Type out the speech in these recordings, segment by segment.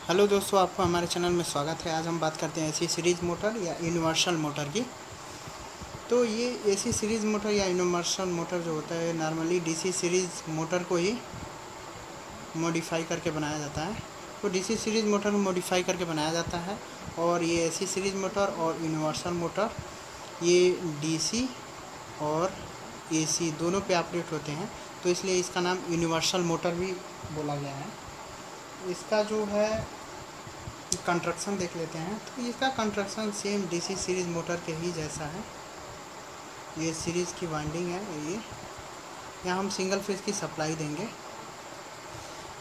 Hello दोस्तों, आपको हमारे चैनल में स्वागत है। आज हम बात करते हैं एसी सीरीज़ मोटर या यूनिवर्सल मोटर की। तो ये एसी सीरीज़ मोटर या यूनिवर्सल मोटर जो होता है नॉर्मली डीसी सीरीज़ मोटर को ही मॉडिफाई करके बनाया जाता है। तो डीसी सीरीज़ मोटर को मॉडिफाई करके बनाया जाता है और ये एसी सीरीज़ मोटर और यूनिवर्सल मोटर ये डीसी और एसी दोनों पे ऑपरेट होते हैं, तो इसलिए इसका नाम यूनिवर्सल मोटर भी बोला गया है। इसका जो है कंस्ट्रक्शन देख लेते हैं। तो इसका construction same DC series motor के ही जैसा है। ये सीरीज़ की वाइंडिंग है। ये यहाँ हम सिंगल फेज़ की सप्लाई देंगे।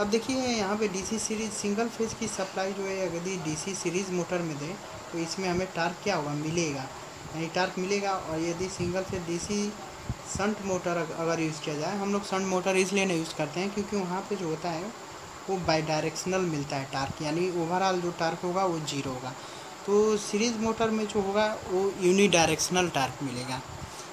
अब देखिए यहाँ पे डीसी सीरीज़ सिंगल फेज़ की सप्लाई जो है यदि डीसी सीरीज़ मोटर में दें तो इसमें हमें टार्क क्या होगा, मिलेगा, यानी टार्क मिलेगा। और यदि single phase DC shunt motor अगर यूज़ किया जाए, हम लोग शंट मोटर इसलिए नहीं यूज़ करते हैं क्योंकि वहाँ पे जो होता है वो बाई डायरेक्शनल मिलता है टार्क, यानी ओवरऑल जो टार्क होगा वो जीरो होगा। तो सीरीज़ मोटर में जो होगा वो यूनी डायरेक्शनल टार्क मिलेगा।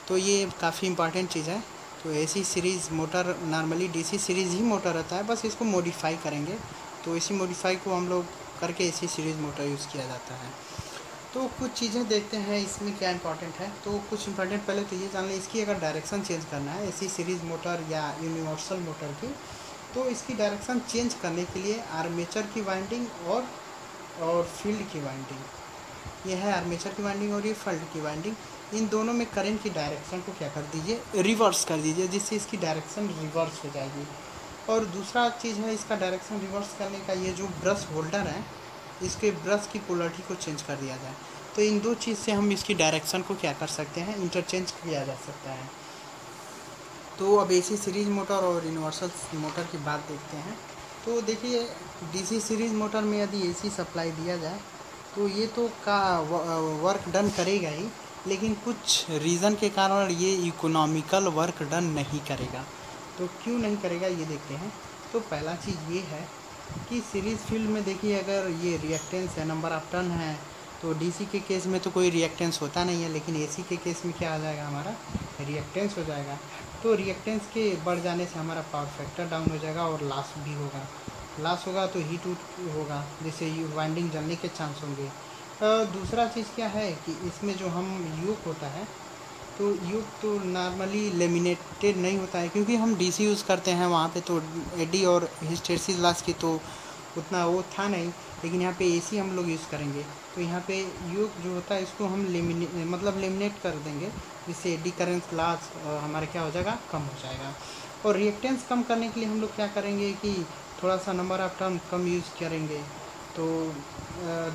तो ये काफ़ी इंपॉर्टेंट चीज़ है। तो AC series motor normally DC series ही मोटर रहता है, बस इसको मॉडिफाई करेंगे। तो इसी मॉडिफाई को हम लोग करके एसी सीरीज़ मोटर यूज़ किया जाता है। तो कुछ चीज़ें देखते हैं इसमें क्या इंपॉर्टेंट है। तो कुछ इंपॉर्टेंट पहले तो ये जान लें, इसकी अगर डायरेक्शन चेंज करना है एसी सीरीज़ मोटर या यूनिवर्सल मोटर की, तो इसकी डायरेक्शन चेंज करने के लिए आर्मेचर की वाइंडिंग और फील्ड की वाइंडिंग, यह है आर्मेचर की वाइंडिंग और ये फील्ड की वाइंडिंग, इन दोनों में करंट की डायरेक्शन को क्या कर दीजिए, रिवर्स कर दीजिए, जिससे इसकी डायरेक्शन रिवर्स हो जाएगी। और दूसरा चीज़ है इसका डायरेक्शन रिवर्स करने का, ये जो ब्रश होल्डर है इसके ब्रश की पोलरिटी को चेंज कर दिया जाए। तो इन दो चीज़ से हम इसकी डायरेक्शन को क्या कर सकते हैं, इंटरचेंज किया जा सकता है। तो अब एसी सीरीज़ मोटर और यूनिवर्सल मोटर की बात देखते हैं। तो देखिए डीसी सीरीज़ मोटर में यदि एसी सप्लाई दिया जाए तो ये तो का वर्क डन करेगा ही, लेकिन कुछ रीज़न के कारण ये इकोनॉमिकल वर्क डन नहीं करेगा। तो क्यों नहीं करेगा ये देखते हैं। तो पहला चीज़ ये है कि सीरीज़ फील्ड में देखिए अगर ये रिएक्टेंस है, नंबर ऑफ टर्न है, तो डीसी के केस में तो कोई रिएक्टेंस होता नहीं है, लेकिन एसी के केस में क्या आ जाएगा, हमारा रिएक्टेंस हो जाएगा। तो रिएक्टेंस के बढ़ जाने से हमारा पावर फैक्टर डाउन हो जाएगा और लॉस भी होगा। लॉस होगा तो हीट होगा, जिससे वाइंडिंग जलने के चांस होंगे। दूसरा चीज़ क्या है कि इसमें जो हम यूक होता है, तो यूक तो नॉर्मली लेमिनेटेड नहीं होता है क्योंकि हम डीसी यूज़ करते हैं, वहाँ पे तो एडी और हिस्टेरेसिस लॉस की तो उतना वो था नहीं, लेकिन यहाँ पे एसी हम लोग यूज़ करेंगे तो यहाँ पे यूक जो होता है इसको हम लेमिनेट कर देंगे, जिससे एडी करेंट लॉस हमारा क्या हो जाएगा, कम हो जाएगा। और रिएक्टेंस कम करने के लिए हम लोग क्या करेंगे कि थोड़ा सा number of turn come use करेंगे। तो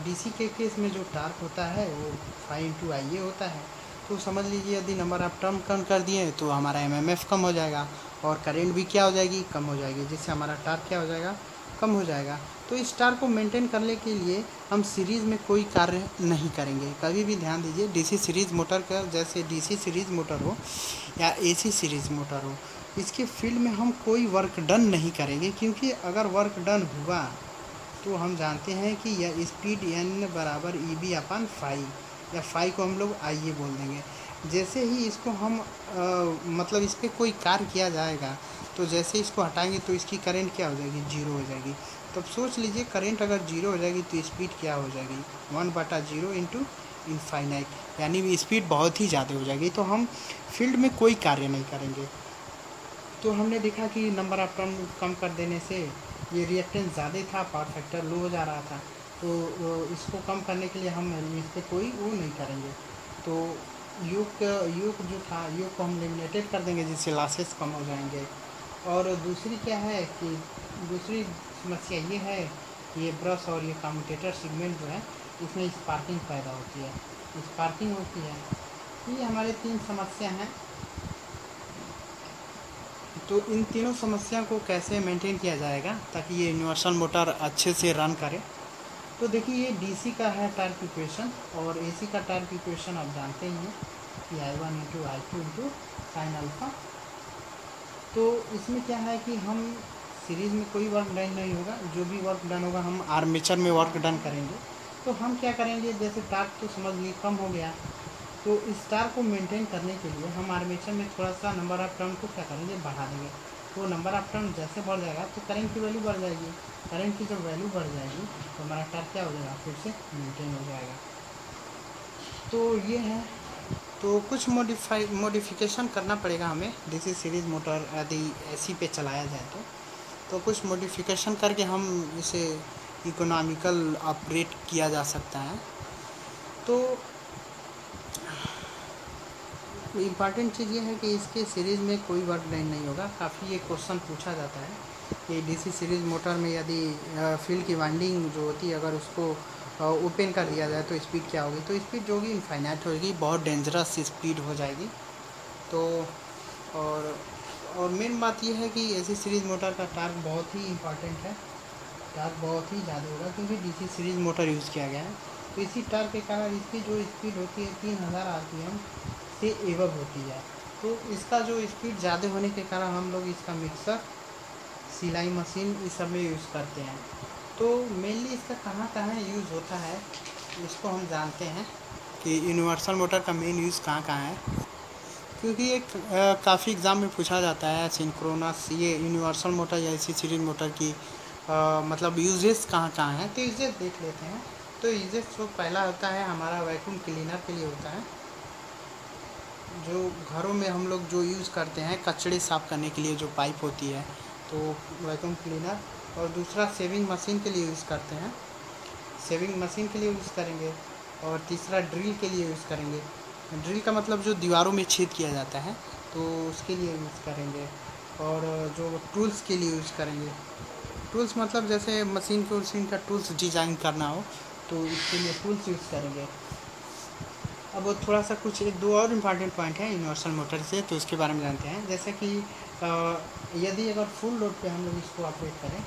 डीसी के केस में जो टार्क होता है वो 5 × IA होता है। तो समझ लीजिए यदि नंबर ऑफ टर्न कम कर दिए तो हमारा एमएमएफ कम हो जाएगा और करंट भी क्या हो जाएगी, कम हो जाएगी, जिससे हमारा टार्क क्या हो जाएगा, कम हो जाएगा। तो इस टार्क को मेंटेन करने के लिए हम सीरीज़ में कोई कार्य नहीं करेंगे। कभी भी ध्यान दीजिए, डीसी सीरीज़ मोटर का जैसे डीसी सीरीज़ मोटर हो या एसी सीरीज़ मोटर हो, इसके फील्ड में हम कोई वर्क डन नहीं करेंगे, क्योंकि अगर वर्क डन हुआ तो हम जानते हैं कि यह स्पीड n बराबर EB/φ, या फाई को हम लोग IA बोल देंगे। जैसे ही इसको हम मतलब इस पर कोई कार्य किया जाएगा तो जैसे इसको हटाएंगे तो इसकी करंट क्या हो जाएगी, जीरो हो जाएगी। तब सोच लीजिए करंट अगर जीरो हो जाएगी तो स्पीड क्या हो जाएगी, 1/0 इंटू इनफाइनाइट, यानी स्पीड बहुत ही ज़्यादा हो जाएगी। तो हम फील्ड में कोई कार्य नहीं करेंगे। तो हमने देखा कि नंबर ऑफ टर्न कम कर देने से ये रिएक्टेंस ज़्यादा था, पावर फैक्टर लो हो जा रहा था। तो इसको कम करने के लिए हम इस पर कोई वो नहीं करेंगे। तो यूक जो था, यूक को हम लेमिनेटेड कर देंगे, जिससे लॉसेस कम हो जाएंगे। और दूसरी क्या है कि दूसरी समस्या ये है कि ये ब्रश और ये कम्यूटेटर सेगमेंट जो है इसमें स्पार्किंग पैदा होती है, स्पार्किंग होती है। ये हमारे 3 समस्या हैं। तो इन तीनों समस्या को कैसे मेंटेन किया जाएगा ताकि ये यूनिवर्सल मोटर अच्छे से रन करे। तो देखिए ये डीसी का है टार्क इक्वेशन और एसी का टार्क इक्वेशन आप जानते ही हैं कि I1 × I2 × sin अल्फा। तो इसमें क्या है कि हम सीरीज़ में कोई वर्क डन नहीं होगा, जो भी वर्क डन होगा हम आर्मेचर में वर्क डन करेंगे। तो हम क्या करेंगे, जैसे टार्क तो समझ लीजिए कम हो गया, तो इस टार्क को मेंटेन करने के लिए हम आर्मेचर में थोड़ा सा नंबर ऑफ टर्न को क्या करेंगे, बढ़ा देंगे। तो नंबर ऑफ टर्न जैसे बढ़ जाएगा तो करंट की वैल्यू बढ़ जाएगी। करंट की जब वैल्यू बढ़ जाएगी तो हमारा टॉर्क क्या हो जाएगा, फिर से मेंटेन हो जाएगा। तो ये है, तो कुछ मॉडिफिकेशन करना पड़ेगा हमें डीसी सीरीज़ मोटर यदि एसी पे चलाया जाए तो कुछ मॉडिफिकेशन करके हम इसे इकोनॉमिकल ऑपरेट किया जा सकता है। तो इम्पॉर्टेंट चीज़ ये है कि इसके सीरीज़ में कोई वर्क डन नहीं होगा। काफ़ी ये क्वेश्चन पूछा जाता है कि डीसी सीरीज़ मोटर में यदि फील्ड की वाइंडिंग जो होती है अगर उसको ओपन कर दिया जाए तो स्पीड क्या होगी, तो स्पीड जो होगी इनफाइनाइट होगी, बहुत डेंजरस स्पीड हो जाएगी। तो और मेन बात यह है कि एसी सीरीज़ मोटर का टार्क बहुत ही इम्पॉर्टेंट है। टार्क बहुत ही ज़्यादा होगा क्योंकि डीसी सीरीज़ मोटर यूज़ किया गया है। तो इसी टार्क के कारण इसकी जो स्पीड होती है 3000 आरपीएम से एवब होती है। तो इसका जो स्पीड ज़्यादा होने के कारण हम लोग इसका मिक्सर, सिलाई मशीन इस सब में यूज़ करते हैं। तो मेनली इसका कहाँ कहाँ यूज़ होता है इसको हम जानते हैं कि यूनिवर्सल मोटर का मेन यूज़ कहाँ कहाँ है। क्योंकि ये काफ़ी एग्ज़ाम में पूछा जाता है सिंक्रोनस ये यूनिवर्सल मोटर या एसी सीरीज मोटर की मतलब यूजेस कहाँ कहाँ हैं। तो यूजेस देख लेते हैं। तो यूजेस जो पहला होता है हमारा वैक्यूम क्लीनर के लिए होता है, जो घरों में हम लोग जो यूज़ करते हैं कचड़े साफ़ करने के लिए जो पाइप होती है तो वैक्यूम क्लीनर। और दूसरा सेविंग मशीन के लिए यूज़ करते हैं, सेविंग मशीन के लिए यूज़ करेंगे। और तीसरा ड्रिल के लिए यूज़ करेंगे। ड्रिल का मतलब जो दीवारों में छेद किया जाता है तो उसके लिए यूज़ करेंगे। और जो टूल्स के लिए यूज़ करेंगे, टूल्स मतलब जैसे मशीन का टूल्स डिज़ाइन करना हो तो इसके लिए टूल्स यूज़ करेंगे। अब थोड़ा सा कुछ एक दो और इम्पॉर्टेंट पॉइंट है यूनिवर्सल मोटर से, तो इसके बारे में जानते हैं। जैसे कि यदि अगर फुल लोड पे हम लोग इसको ऑपरेट करें,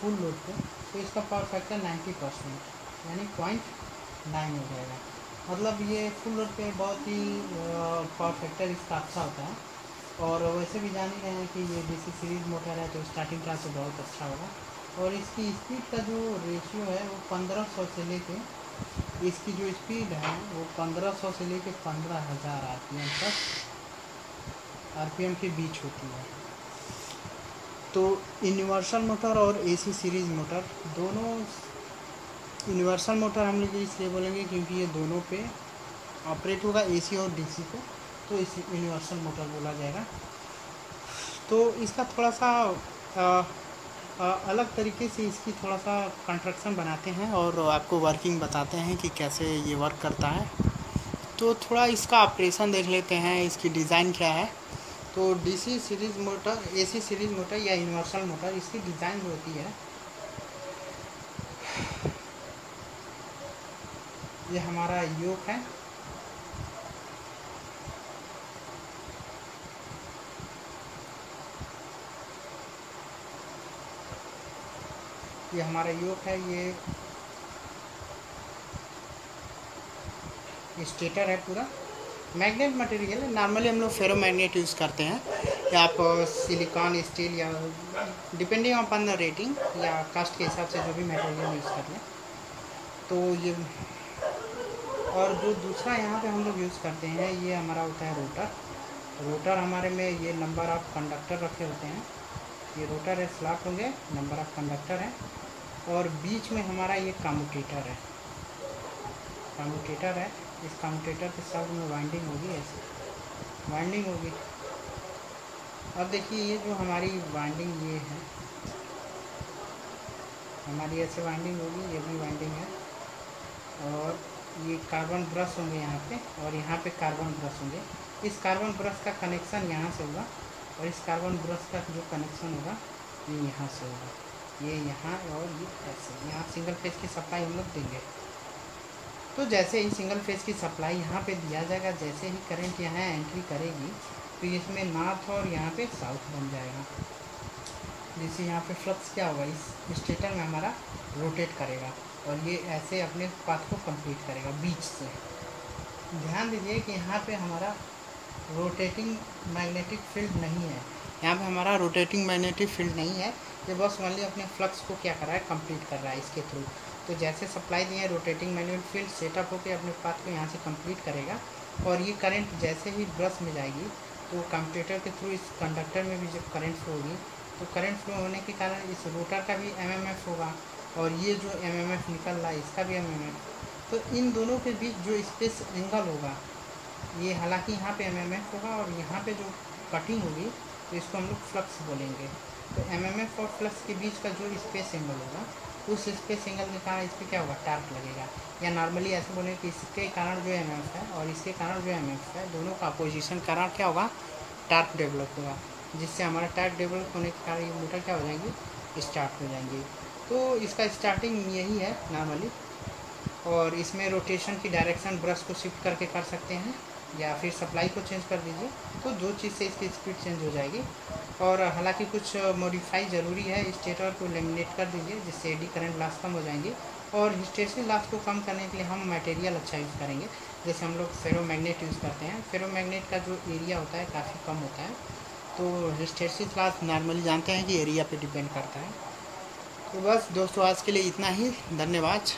फुल लोड पे, तो इसका पावर फैक्टर 90% यानी 0.9 हो जाएगा। मतलब ये फुल लोड पे बहुत ही पावर फैक्टर इसका अच्छा होता है। और वैसे भी जान ही रहे हैं कि ये डीसी सीरीज मोटर है तो स्टार्टिंग क्लास से बहुत अच्छा होगा। और इसकी स्पीड का जो रेशियो है वो 1500 से लेके, इसकी जो स्पीड है वो 1500 से लेके 15000 आरपीएम तक, आरपीएम के बीच होती है। तो यूनिवर्सल मोटर और एसी सीरीज़ मोटर दोनों, यूनिवर्सल मोटर हम लोग इसलिए बोलेंगे क्योंकि ये दोनों पे ऑपरेट होगा, एसी और डीसी को, तो इसे यूनिवर्सल मोटर बोला जाएगा। तो इसका थोड़ा सा अलग तरीके से इसकी थोड़ा सा कंस्ट्रक्शन बनाते हैं और आपको वर्किंग बताते हैं कि कैसे ये वर्क करता है। तो थोड़ा इसका ऑपरेशन देख लेते हैं, इसकी डिज़ाइन क्या है। तो DC series motor, AC series motor या यूनिवर्सल मोटर, इसकी डिज़ाइन जो होती है, ये हमारा योक है, ये हमारा योक है, ये स्टेटर है पूरा मैग्नेट मटेरियल है। नॉर्मली हम लोग फेरो मैग्नेट यूज़ करते हैं, या आप सिलिकॉन स्टील या डिपेंडिंग अपॉन द रेटिंग या कास्ट के हिसाब से जो भी मटेरियल यूज़ कर लें। तो ये, और जो दूसरा यहाँ पे हम लोग यूज़ करते हैं ये हमारा होता है रोटर। रोटर हमारे में ये नंबर ऑफ़ कंडक्टर रखे होते हैं, ये रोटर है, स्लॉट होंगे, नंबर ऑफ़ कंडक्टर है। और बीच में हमारा ये कम्यूटेटर है, कम्यूटेटर है। इस कम्यूटेटर के साथ में वाइंडिंग होगी, ऐसे वाइंडिंग होगी। अब देखिए ये जो हमारी वाइंडिंग ये है, हमारी ऐसे वाइंडिंग होगी, ये भी वाइंडिंग है। और ये कार्बन ब्रश होंगे यहाँ पे, और यहाँ पे कार्बन ब्रश होंगे। इस कार्बन ब्रश का कनेक्शन यहाँ से होगा, और इस कार्बन ब्रश का जो कनेक्शन होगा ये यहाँ से होगा, ये यहाँ, और ये ऐसे यहाँ सिंगल फेज की सप्लाई हम लोग देंगे। तो जैसे ही सिंगल फेज की सप्लाई यहाँ पे दिया जाएगा, जैसे ही करंट यहाँ एंट्री करेगी तो इसमें नॉर्थ और यहाँ पे साउथ बन जाएगा। जैसे यहाँ पे फ्लक्स क्या होगा, इस स्टेटर में हमारा रोटेट करेगा और ये ऐसे अपने पाथ को कंप्लीट करेगा बीच से। ध्यान दीजिए कि यहाँ पे हमारा रोटेटिंग मैग्नेटिक फील्ड नहीं है, यहाँ पे हमारा रोटेटिंग मैग्नेटिक फील्ड नहीं है। ये बस ओनली अपने फ्लक्स को क्या कर रहा है, कंप्लीट कर रहा है इसके थ्रू। तो जैसे सप्लाई दिए रोटेटिंग मैग्नेटिक फील्ड सेटअप होकर अपने पाथ को यहाँ से कंप्लीट करेगा, और ये करंट जैसे ही ब्रश में जाएगी तो कम्यूटेटर के थ्रू इस कंडक्टर में भी जब करंट फ्लो होगी तो करंट फ्लो होने के कारण इस रोटर का भी एमएमएफ होगा और ये जो एमएमएफ निकल रहा है इसका भी एमएमएफ। तो इन दोनों के बीच जो स्पेस एंगल होगा, ये हालांकि यहाँ पे एमएमएफ होगा और यहाँ पे जो कटिंग होगी तो इसको हम लोग फ्लक्स बोलेंगे। तो एमएमएफ और फ्लक्स के बीच का जो स्पेस एंगल होगा, उस स्पेस एंगल के कारण इस पर क्या होगा, टार्क लगेगा। या नॉर्मली ऐसे बोलेंगे कि इसके कारण जो एमएमएफ है और इसके कारण जो एमएमएफ है, दोनों का अपोजिशन कारण क्या होगा, टार्क डेवलप होगा, जिससे हमारा टार्क डेवलप होने के कारण ये मोटर क्या हो जाएंगी, स्टार्ट हो जाएंगी। तो इसका स्टार्टिंग यही है नॉर्मली। और इसमें रोटेशन की डायरेक्शन ब्रश को शिफ्ट करके कर सकते हैं या फिर सप्लाई को चेंज कर दीजिए, तो दो चीज़ से इसकी स्पीड चेंज हो जाएगी। और हालांकि कुछ मॉडिफाई ज़रूरी है, स्टेटर को लेमिनेट कर दीजिए जिससे एडी करंट लॉस कम हो जाएंगी। और हिस्टेरिसिस लॉस को कम करने के लिए हम मटेरियल अच्छा यूज़ करेंगे, जैसे हम लोग फेरोमैग्नेट यूज़ करते हैं। फेरोमैग्नेट का जो एरिया होता है काफ़ी कम होता है, तो हिस्टेरिसिस लॉस नॉर्मली जानते हैं कि एरिया पे डिपेंड करता है। तो बस दोस्तों आज के लिए इतना ही, धन्यवाद।